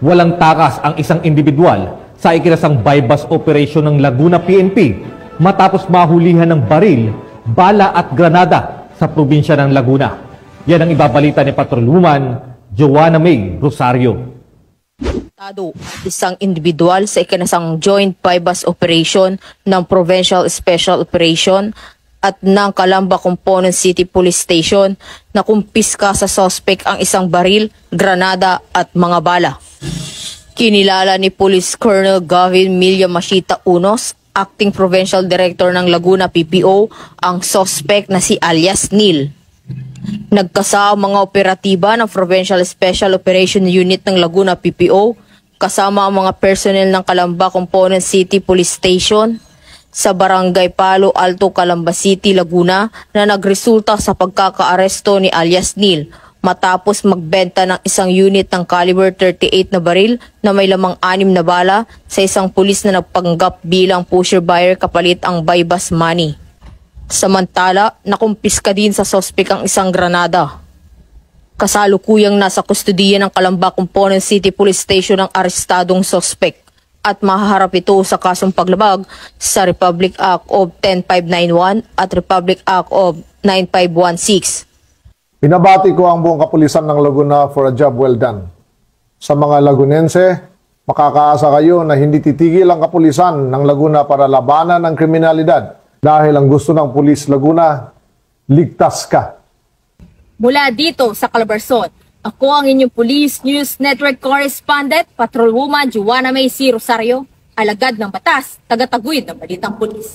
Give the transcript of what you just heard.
Walang takas ang isang individual sa ikinasang bypass operation ng Laguna PNP matapos mahulihan ng baril, bala at granada sa probinsya ng Laguna. Yan ang ibabalita ni Patrolwoman Joanna May Rosario. Isang individual sa ikinasang joint bypass operation ng Provincial Special Operation at ng Calamba Component City Police Station na kumpiska sa suspect ang isang baril, granada at mga bala. Kinilala ni Police Colonel Gavin Milla Machita Unos, Acting Provincial Director ng Laguna PPO, ang suspect na si alias Neil. Nagkasama mga operatiba ng Provincial Special Operation Unit ng Laguna PPO kasama ang mga personnel ng Calamba Component City Police Station sa Barangay Palo Alto, Calamba City, Laguna na nagresulta sa pagkakaaresto ni alias Neil matapos magbenta ng isang unit ng caliber 38 na baril na may lamang 6 na bala sa isang pulis na nagpanggap bilang pusher buyer kapalit ang bypass money. Samantala, nakumpiska din sa sospek ang isang granada. Kasalukuyang nasa kustudiya ng Calamba Component City Police Station ang arestadong sospek at mahaharap ito sa kasong paglabag sa Republic Act of 10591 at Republic Act of 9516. Pinabati ko ang buong kapulisan ng Laguna for a job well done. Sa mga Lagunense, makakaasa kayo na hindi titigil ang kapulisan ng Laguna para labanan ang kriminalidad dahil ang gusto ng Pulis Laguna, ligtas ka. Mula dito sa Calabarzon, ako ang inyong Police News Network Correspondent, Patrolwoman Joanna May Rosario, alagad ng batas, tagataguyod ng balitang pulis.